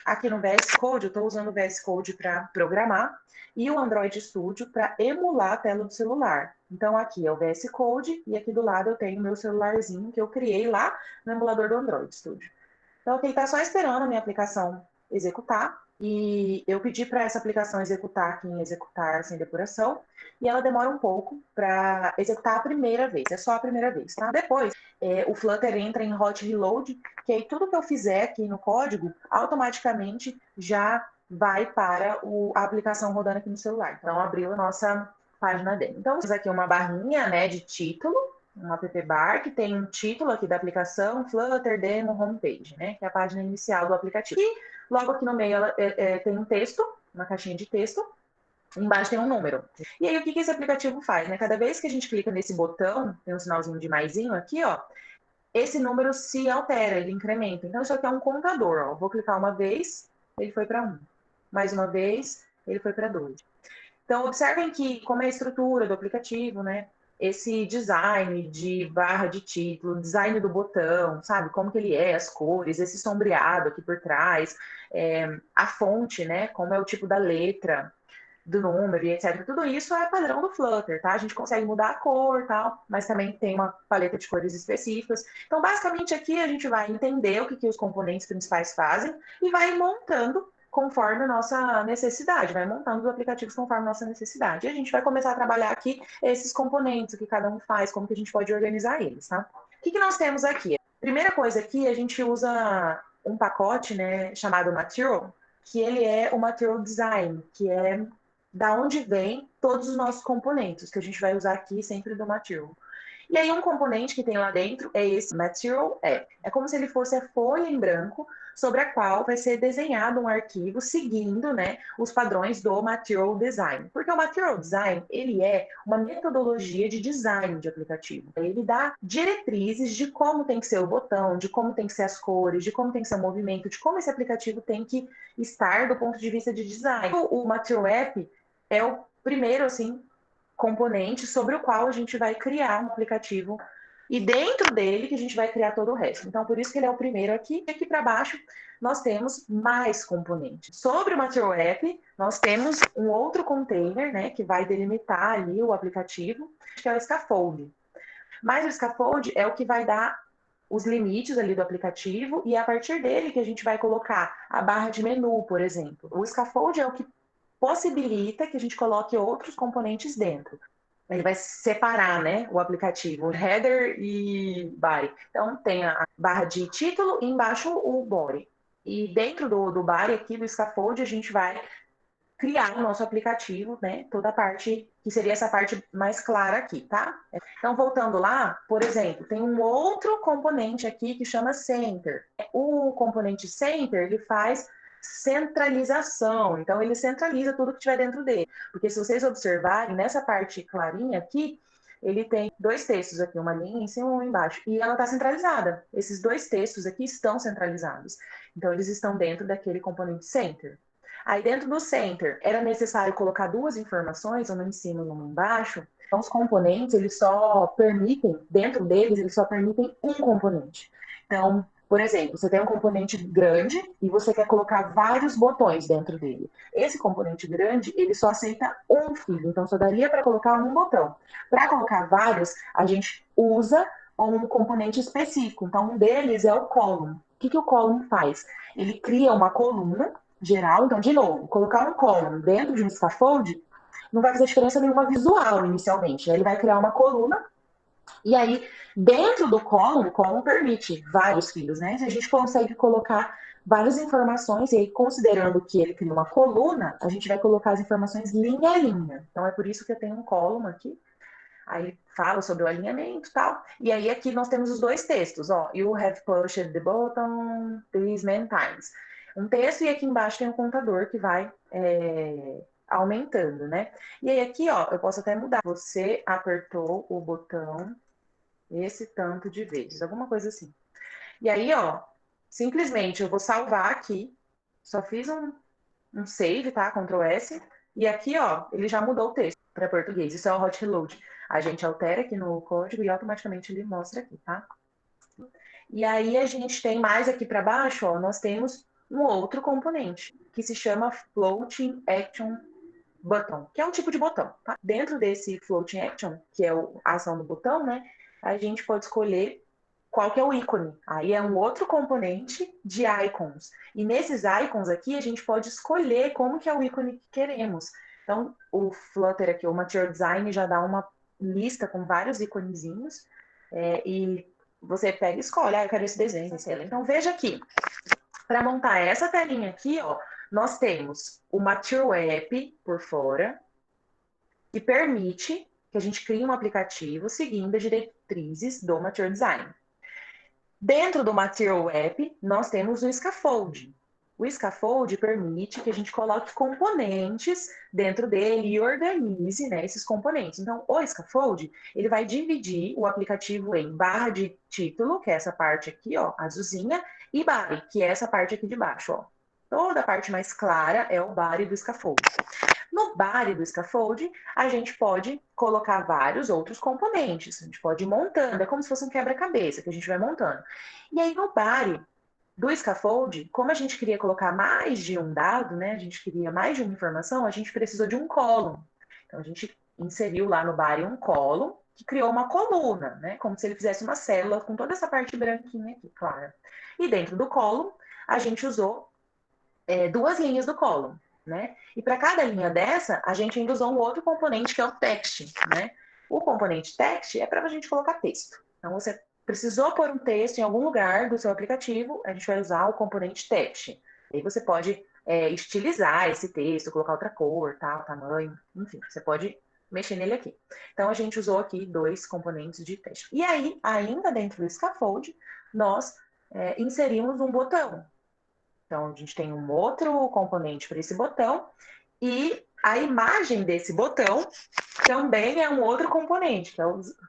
Aqui no VS Code, eu estou usando o VS Code para programar e o Android Studio para emular a tela do celular. Então, aqui é o VS Code e aqui do lado eu tenho o meu celularzinho que eu criei lá no emulador do Android Studio. Então, aqui está só esperando a minha aplicação executar. E eu pedi para essa aplicação executar aqui em executar sem depuração. E ela demora um pouco para executar a primeira vez. É só a primeira vez, tá? Depois, o Flutter entra em hot reload, que aí tudo que eu fizer aqui no código, automaticamente já vai para a aplicação rodando aqui no celular. Então, abriu a nossa página dele. Então, temos aqui uma barrinha, né, de título, um app bar que tem um título aqui da aplicação, Flutter Demo Homepage, né? Que é a página inicial do aplicativo. E logo aqui no meio ela tem um texto, uma caixinha de texto, embaixo tem um número. E aí o que esse aplicativo faz, né? Cada vez que a gente clica nesse botão, tem um sinalzinho de maisinho aqui, ó, esse número se altera, ele incrementa. Então isso aqui é um contador, ó. Vou clicar uma vez, ele foi para 1. Mais uma vez, ele foi para 2. Então, observem que, como é a estrutura do aplicativo, né? Esse design de barra de título, design do botão, sabe? Como que ele é, as cores, esse sombreado aqui por trás, a fonte, né? Como é o tipo da letra, do número e etc. Tudo isso é padrão do Flutter, tá? A gente consegue mudar a cor e tal, mas também tem uma paleta de cores específicas. Então, basicamente, aqui a gente vai entender o que os componentes principais fazem e vai montando conforme a nossa necessidade, vai montando os aplicativos conforme a nossa necessidade. E a gente vai começar a trabalhar aqui esses componentes, o que cada um faz, como que a gente pode organizar eles, tá? O que nós temos aqui? Primeira coisa aqui, a gente usa um pacote, né, chamado Material, que ele é o Material Design, que é da onde vem todos os nossos componentes, que a gente vai usar aqui sempre do Material. E aí um componente que tem lá dentro é esse Material App. É como se ele fosse a folha em branco sobre a qual vai ser desenhado um arquivo seguindo, né, os padrões do Material Design. Porque o Material Design, ele é uma metodologia de design de aplicativo. Ele dá diretrizes de como tem que ser o botão, de como tem que ser as cores, de como tem que ser o movimento, de como esse aplicativo tem que estar do ponto de vista de design. O Material App é o primeiro, assim, componente sobre o qual a gente vai criar um aplicativo e dentro dele que a gente vai criar todo o resto. Então, por isso que ele é o primeiro aqui. E aqui para baixo, nós temos mais componentes. Sobre o Material App, nós temos um outro container, né, que vai delimitar ali o aplicativo, que é o Scaffold. Mas o Scaffold é o que vai dar os limites ali do aplicativo e é a partir dele que a gente vai colocar a barra de menu, por exemplo. O Scaffold é o que possibilita que a gente coloque outros componentes dentro. Ele vai separar, né, o aplicativo, header e body. Então, tem a barra de título e embaixo o body. E dentro do body aqui, do scaffold, a gente vai criar o nosso aplicativo, né, toda a parte, que seria essa parte mais clara aqui, tá? Então, voltando lá, por exemplo, tem um outro componente aqui que chama center. O componente center, ele faz centralização. Então, ele centraliza tudo que tiver dentro dele. Porque se vocês observarem, nessa parte clarinha aqui, ele tem dois textos aqui, uma linha em cima e uma embaixo. E ela está centralizada. Esses dois textos aqui estão centralizados. Então, eles estão dentro daquele componente center. Aí, dentro do center, era necessário colocar duas informações, uma em cima e uma embaixo. Então, os componentes, eles só permitem, dentro deles, eles só permitem um componente. Então, por exemplo, você tem um componente grande e você quer colocar vários botões dentro dele. Esse componente grande, ele só aceita um field, então só daria para colocar um botão. Para colocar vários, a gente usa um componente específico. Então, um deles é o column. O que o column faz? Ele cria uma coluna geral. Então, de novo, colocar um column dentro de um scaffold não vai fazer diferença nenhuma visual inicialmente. Ele vai criar uma coluna e aí, dentro do column, o column permite vários fios, né? A gente consegue colocar várias informações, e aí, considerando que ele cria uma coluna, a gente vai colocar as informações linha a linha. Então, é por isso que eu tenho um column aqui. Aí fala sobre o alinhamento e tal. E aí, aqui nós temos os dois textos, ó. You have pushed the button these many times. Um texto, e aqui embaixo tem um contador que vai aumentando, né? E aí, aqui, ó, eu posso até mudar. Você apertou o botão esse tanto de vezes, alguma coisa assim. E aí, ó, simplesmente eu vou salvar aqui, só fiz um save, tá? Ctrl S, e aqui, ó, ele já mudou o texto para português. Isso é o hot reload. A gente altera aqui no código e automaticamente ele mostra aqui, tá? E aí a gente tem mais aqui para baixo, ó, nós temos um outro componente, que se chama Floating Action Button, que é um tipo de botão. Tá? Dentro desse Floating Action, que é a ação do botão, né, a gente pode escolher qual que é o ícone. Aí é um outro componente de icons. E nesses icons aqui, a gente pode escolher como que é o ícone que queremos. Então, o Flutter aqui, o Material Design, já dá uma lista com vários iconezinhos, e você pega e escolhe, eu quero esse desenho, esse. Então, veja aqui, para montar essa telinha aqui, ó, nós temos o Material App por fora, que permite que a gente crie um aplicativo seguindo as diretrizes do Material Design. Dentro do Material App, nós temos o Scaffold. O Scaffold permite que a gente coloque componentes dentro dele e organize, né, esses componentes. Então, o Scaffold, ele vai dividir o aplicativo em barra de título, que é essa parte aqui, ó, azulzinha, e body, que é essa parte aqui de baixo, ó. Toda a parte mais clara é o body do Scaffold. No body do Scaffold, a gente pode colocar vários outros componentes. A gente pode ir montando, é como se fosse um quebra-cabeça que a gente vai montando. E aí, no body do Scaffold, como a gente queria colocar mais de um dado, né? A gente queria mais de uma informação, a gente precisou de um column. Então, a gente inseriu lá no body um column que criou uma coluna, né? Como se ele fizesse uma célula com toda essa parte branquinha aqui, clara. E dentro do column, a gente usou duas linhas do column, né? E para cada linha dessa, a gente ainda usou um outro componente que é o text, né? O componente text é para a gente colocar texto. Então, você precisou pôr um texto em algum lugar do seu aplicativo, a gente vai usar o componente text. Aí você pode estilizar esse texto, colocar outra cor, tal, tamanho, enfim, você pode mexer nele aqui. Então, a gente usou aqui dois componentes de text. E aí, ainda dentro do Scaffold, nós inserimos um botão. Então, a gente tem um outro componente para esse botão e a imagem desse botão também é um outro componente, que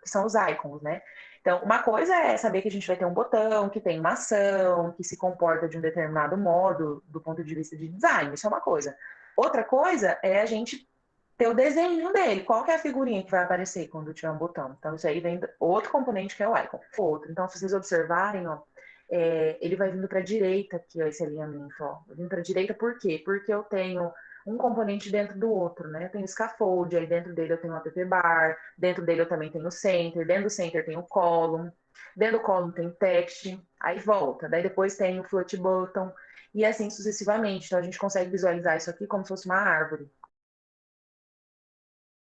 são os icons, né? Então, uma coisa é saber que a gente vai ter um botão que tem uma ação, que se comporta de um determinado modo do ponto de vista de design, isso é uma coisa. Outra coisa é a gente ter o desenho dele, qual que é a figurinha que vai aparecer quando tiver um botão. Então, isso aí vem outro componente que é o icon. Outro. Então, se vocês observarem, ó, ele vai vindo para a direita aqui, ó, esse alinhamento. Ó. Vindo para a direita por quê? Porque eu tenho um componente dentro do outro, né? Eu tenho o scaffold, aí dentro dele eu tenho o app bar, dentro dele eu também tenho o center, dentro do center tem o column, dentro do column tem text, aí volta. Daí depois tem o float button, e assim sucessivamente. Então a gente consegue visualizar isso aqui como se fosse uma árvore.